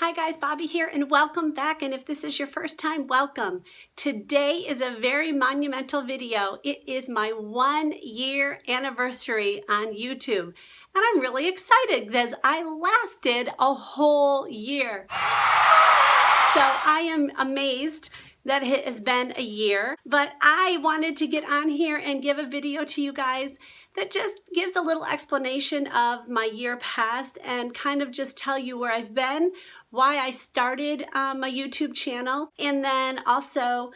Hi guys, Bobbie here and welcome back, and if this is your first time, welcome. Today is a very monumental video. It is my 1-year anniversary on YouTube and I'm really excited because I lasted a whole year. So I am amazed that it has been a year, but I wanted to get on here and give a video to you guys that just gives a little explanation of my year past and kind of just tell you where I've been, why I started my YouTube channel, and then also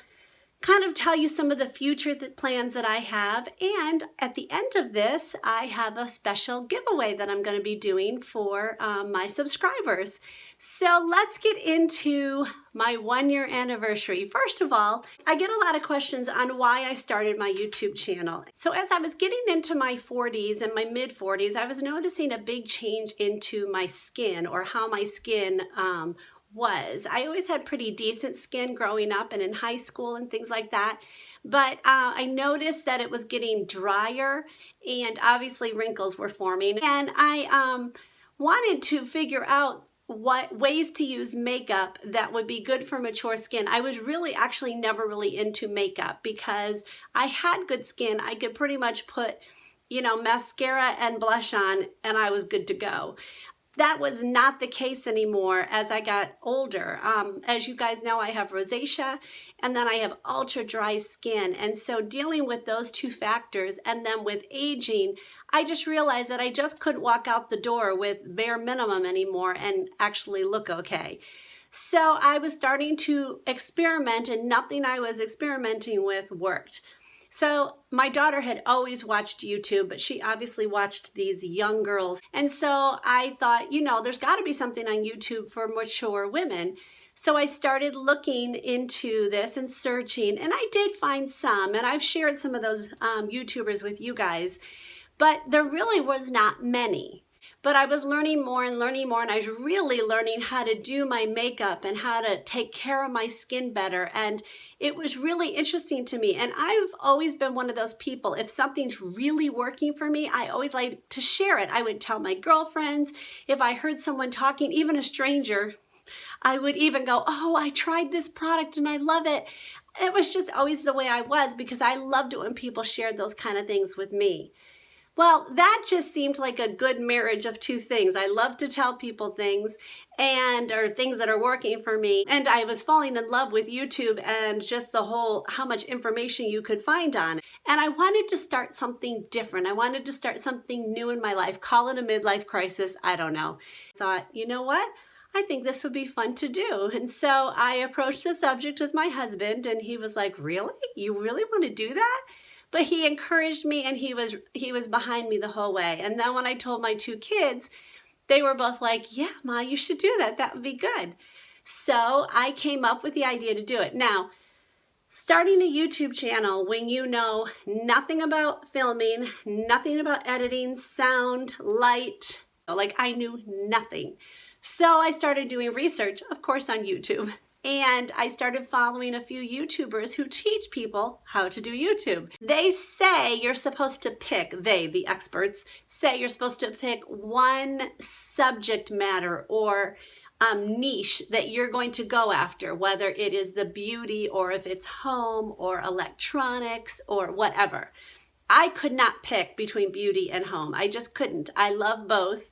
kind of tell you some of the future plans that I have. And at the end of this, I have a special giveaway that I'm going to be doing for my subscribers. So let's get into my 1-year anniversary. First of all, I get a lot of questions on why I started my YouTube channel. So as I was getting into my 40s and my mid 40s, I was noticing a big change into my skin, or how my skin was. I always had pretty decent skin growing up and in high school and things like that, but I noticed that it was getting drier and obviously wrinkles were forming, and I wanted to figure out what ways to use makeup that would be good for mature skin. I was really actually never really into makeup because I had good skin. I could pretty much put, mascara and blush on and I was good to go. That was not the case anymore as I got older. As you guys know, I have rosacea and then I have ultra dry skin. And so dealing with those two factors and then with aging, I just realized that I just couldn't walk out the door with bare minimum anymore and actually look okay. So I was starting to experiment, and nothing I was experimenting with worked. So my daughter had always watched YouTube, but she obviously watched these young girls. And so I thought, there's got to be something on YouTube for mature women. So I started looking into this and searching, and I did find some, and I've shared some of those YouTubers with you guys, but there really was not many. But I was learning more, and I was really learning how to do my makeup and how to take care of my skin better. And it was really interesting to me. And I've always been one of those people, if something's really working for me, I always like to share it. I would tell my girlfriends. If I heard someone talking, even a stranger, I would even go, oh, I tried this product and I love it. It was just always the way I was, because I loved it when people shared those kind of things with me. Well, that just seemed like a good marriage of two things. I love to tell people things or things that are working for me. And I was falling in love with YouTube and just the whole, how much information you could find on it. And I wanted to start something different. I wanted to start something new in my life. Call it a midlife crisis. I don't know. I thought, you know what? I think this would be fun to do. And so I approached the subject with my husband, and he was like, really? You really want to do that? But he encouraged me, and he was behind me the whole way. And then when I told my two kids, they were both like, yeah, Ma, you should do that. That would be good. So I came up with the idea to do it. Now, starting a YouTube channel when you know nothing about filming, nothing about editing, sound, light, like I knew nothing. So I started doing research, of course, on YouTube. And I started following a few YouTubers who teach people how to do YouTube. They say you're supposed to pick, the experts, say you're supposed to pick one subject matter or niche that you're going to go after, whether it is the beauty or if it's home or electronics or whatever. I could not pick between beauty and home. I just couldn't. I love both.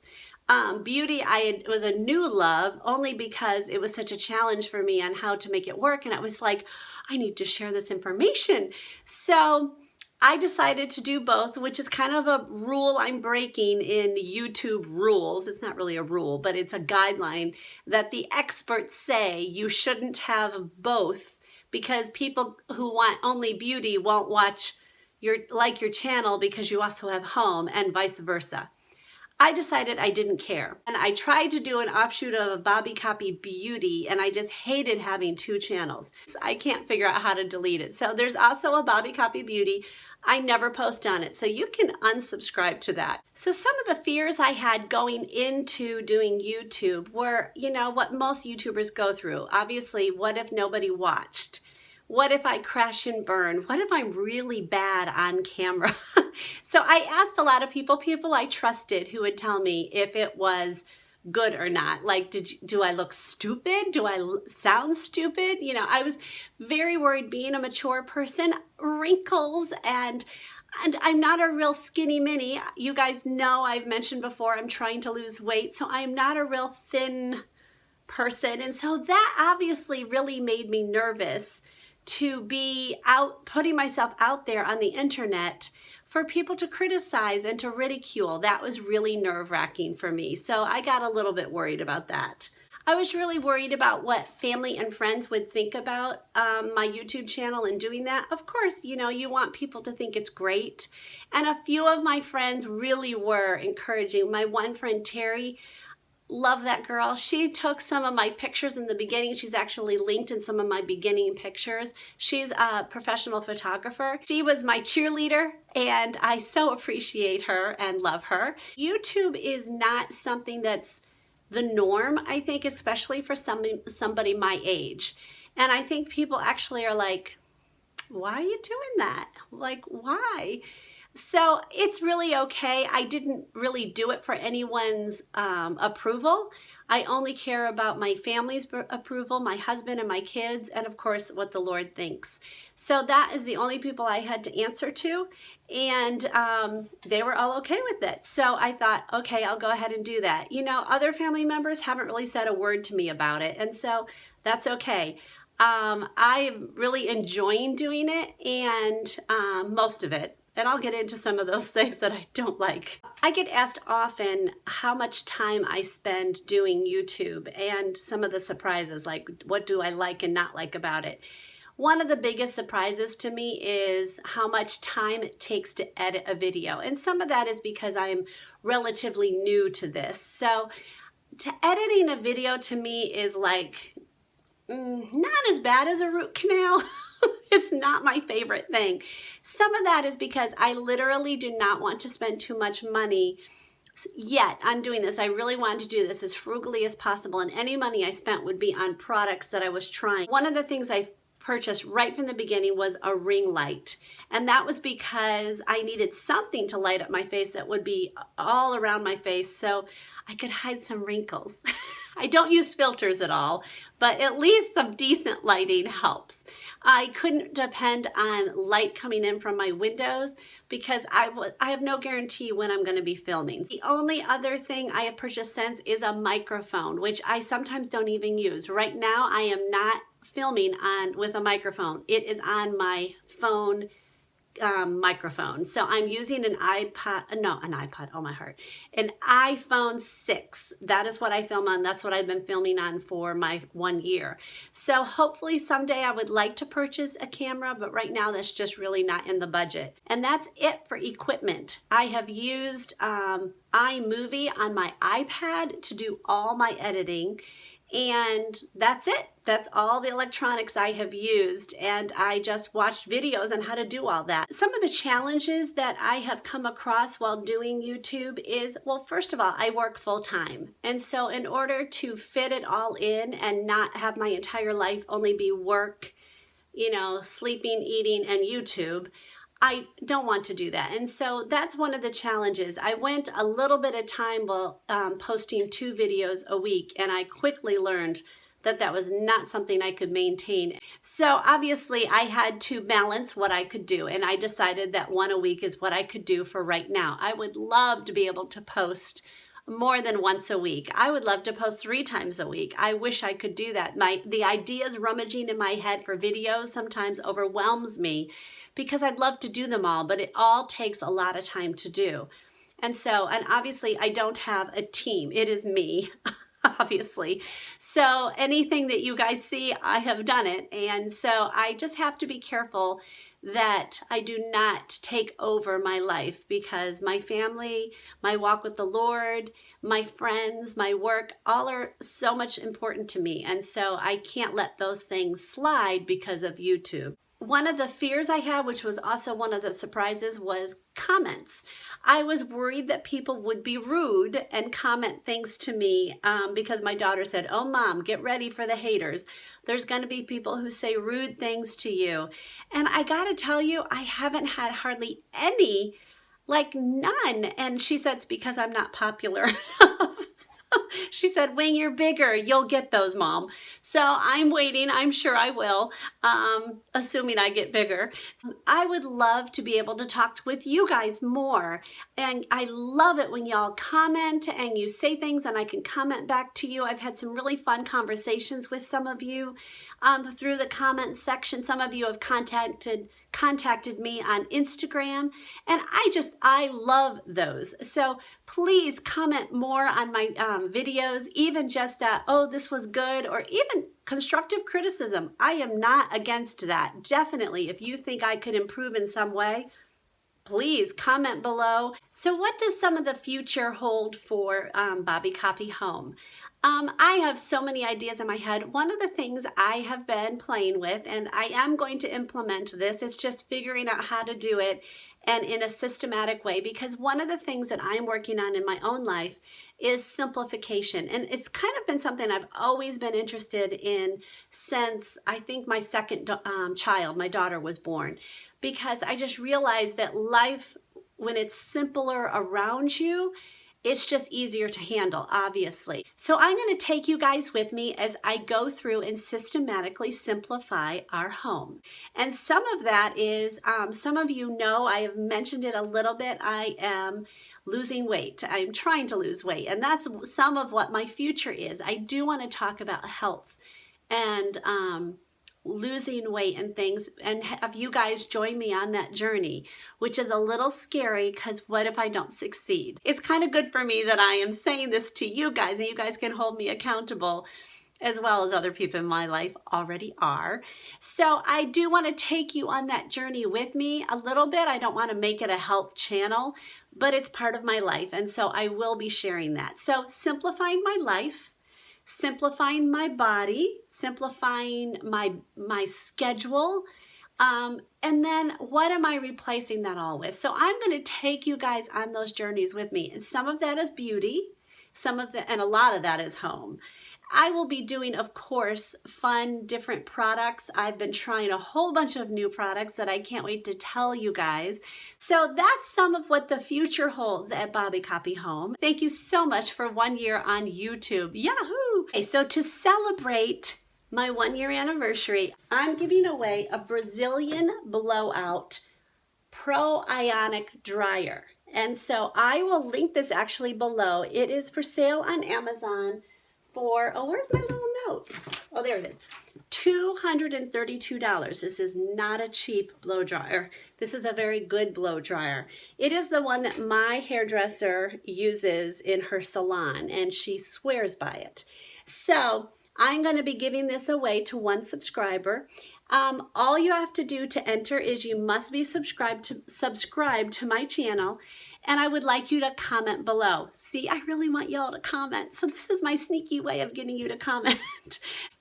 Beauty, it was a new love only because it was such a challenge for me on how to make it work. And I was like, I need to share this information. So I decided to do both, which is kind of a rule I'm breaking in YouTube rules. It's not really a rule, but it's a guideline that the experts say you shouldn't have both, because people who want only beauty won't watch your channel because you also have home, and vice versa. I decided I didn't care. And I tried to do an offshoot of Bobbie Koppe Beauty, and I just hated having two channels. I can't figure out how to delete it. So there's also a Bobbie Koppe Beauty. I never post on it, so you can unsubscribe to that. So some of the fears I had going into doing YouTube were, what most YouTubers go through. Obviously, what if nobody watched? What if I crash and burn? What if I'm really bad on camera? So I asked a lot of people I trusted, who would tell me if it was good or not. Like, do I look stupid? Do I sound stupid? You know, I was very worried being a mature person, wrinkles, and I'm not a real skinny mini. You guys know I've mentioned before I'm trying to lose weight, so I'm not a real thin person. And so that obviously really made me nervous to be putting myself out there on the internet for people to criticize and to ridicule. That was really nerve-wracking for me. So I got a little bit worried about that. I was really worried about what family and friends would think about my YouTube channel and doing that. Of course, you know, you want people to think it's great. And a few of my friends really were encouraging. My one friend, Terry, love that girl. She took some of my pictures in the beginning. She's actually linked in some of my beginning pictures. She's a professional photographer. She was my cheerleader, and I so appreciate her and love her. YouTube is not something that's the norm, I think, especially for somebody my age. And I think people actually are like, why are you doing that? Like, why? So it's really okay. I didn't really do it for anyone's approval. I only care about my family's approval, my husband and my kids, and of course what the Lord thinks. So that is the only people I had to answer to, and they were all okay with it. So I thought, okay, I'll go ahead and do that. You know, other family members haven't really said a word to me about it, and so that's okay. I'm really enjoying doing it, and most of it. And I'll get into some of those things that I don't like. I get asked often how much time I spend doing YouTube and some of the surprises, like what do I like and not like about it. One of the biggest surprises to me is how much time it takes to edit a video. And some of that is because I'm relatively new to this. So editing a video to me is like not as bad as a root canal. It's not my favorite thing. Some of that is because I literally do not want to spend too much money yet on doing this. I really wanted to do this as frugally as possible, and any money I spent would be on products that I was trying. One of the things I purchased right from the beginning was a ring light, and that was because I needed something to light up my face that would be all around my face so I could hide some wrinkles. I don't use filters at all, but at least some decent lighting helps. I couldn't depend on light coming in from my windows because I have no guarantee when I'm going to be filming. The only other thing I have purchased since is a microphone, which I sometimes don't even use. Right now, I am not filming with a microphone. It is on my phone microphone. So I'm using an iPod, oh my heart, an iPhone 6. That is what I film on. That's what I've been filming on for my 1 year. So hopefully someday I would like to purchase a camera, but right now that's just really not in the budget. And that's it for equipment. I have used iMovie on my iPad to do all my editing, and that's it. That's all the electronics I have used, and I just watched videos on how to do all that. Some of the challenges that I have come across while doing YouTube is, well, first of all, I work full-time. And so in order to fit it all in and not have my entire life only be work, you know, sleeping, eating, and YouTube, I don't want to do that. And so that's one of the challenges. I went a little bit of time while posting 2 videos a week, and I quickly learned that that was not something I could maintain. So obviously I had to balance what I could do, and I decided that 1 a week is what I could do for right now. I would love to be able to post more than once a week. I would love to post 3 times a week. I wish I could do that. The ideas rummaging in my head for videos sometimes overwhelms me because I'd love to do them all, but it all takes a lot of time to do. And obviously I don't have a team. It is me. Obviously. So anything that you guys see, I have done it. And so I just have to be careful that I do not take over my life, because my family, my walk with the Lord, my friends, my work, all are so much important to me. And so I can't let those things slide because of YouTube. One of the fears I had, which was also one of the surprises, was comments. I was worried that people would be rude and comment things to me because my daughter said, "Oh, Mom, get ready for the haters. There's going to be people who say rude things to you." And I got to tell you, I haven't had hardly any, like none. And she said it's because I'm not popular enough. She said, when you're bigger, you'll get those, Mom. So I'm waiting. I'm sure I will, assuming I get bigger. I would love to be able to talk with you guys more. And I love it when y'all comment and you say things and I can comment back to you. I've had some really fun conversations with some of you through the comments section. Some of you have contacted me on Instagram, and I love those. So please comment more on my videos, even just oh, this was good, or even constructive criticism. I am not against that. Definitely, if you think I could improve in some way, please comment below. So what does some of the future hold for Bobbie Koppe Home? I have so many ideas in my head. One of the things I have been playing with, and I am going to implement this, it's just figuring out how to do it and in a systematic way, because one of the things that I'm working on in my own life is simplification. And it's kind of been something I've always been interested in since I think my second child, my daughter, was born, because I just realized that life, when it's simpler around you, it's just easier to handle, obviously. So I'm going to take you guys with me as I go through and systematically simplify our home. And some of that is, some of you know, I have mentioned it a little bit, I am losing weight. I'm trying to lose weight, and that's some of what my future is. I do want to talk about health and losing weight and things, and have you guys join me on that journey, which is a little scary because what if I don't succeed? It's kind of good for me that I am saying this to you guys, and you guys can hold me accountable as well as other people in my life already are. So I do want to take you on that journey with me a little bit. I don't want to make it a health channel, but it's part of my life, and so I will be sharing that. So simplifying my life, simplifying my body, simplifying my schedule, and then what am I replacing that all with? So I'm going to take you guys on those journeys with me, and some of that is beauty, and a lot of that is home. I will be doing, of course, fun, different products. I've been trying a whole bunch of new products that I can't wait to tell you guys. So that's some of what the future holds at Bobbie Koppe Home. Thank you so much for 1 year on YouTube. Yahoo! Okay, so to celebrate my 1 year anniversary, I'm giving away a Brazilian Blowout Pro Ionic Dryer. And so I will link this actually below. It is for sale on Amazon for, oh, where's my little note? Oh, there it is. $232. This is not a cheap blow dryer. This is a very good blow dryer. It is the one that my hairdresser uses in her salon, and she swears by it. So I'm going to be giving this away to one subscriber. All you have to do to enter is you must be subscribed to my channel, and I would like you to comment below. See, I really want y'all to comment. So this is my sneaky way of getting you to comment.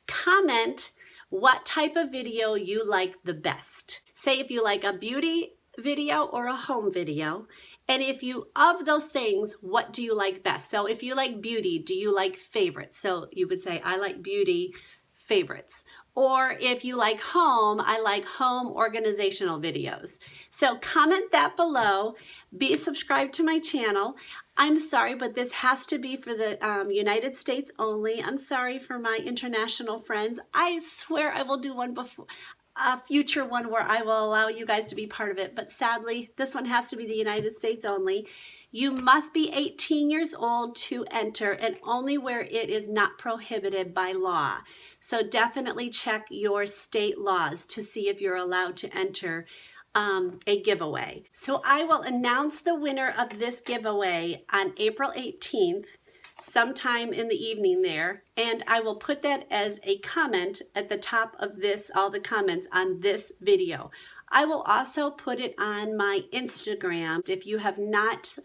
Comment what type of video you like the best. Say if you like a beauty video or a home video. And if you, of those things, what do you like best? So if you like beauty, do you like favorites? So you would say, I like beauty favorites. Or if you like home, I like home organizational videos. So comment that below. Be subscribed to my channel. I'm sorry, but this has to be for the United States only. I'm sorry for my international friends. I swear I will do one before, a future one where I will allow you guys to be part of it. But sadly, this one has to be the United States only. You must be 18 years old to enter, and only where it is not prohibited by law. So definitely check your state laws to see if you're allowed to enter a giveaway. So I will announce the winner of this giveaway on April 18th, sometime in the evening there, and I will put that as a comment at the top of this, all the comments on this video. I will also put it on my Instagram. If you have not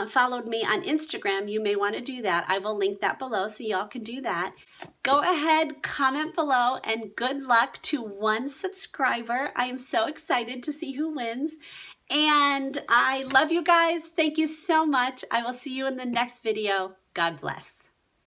followed me on Instagram, you may want to do that. I will link that below so y'all can do that. Go ahead, comment below, and good luck to one subscriber. I am so excited to see who wins. And I love you guys. Thank you so much. I will see you in the next video. God bless.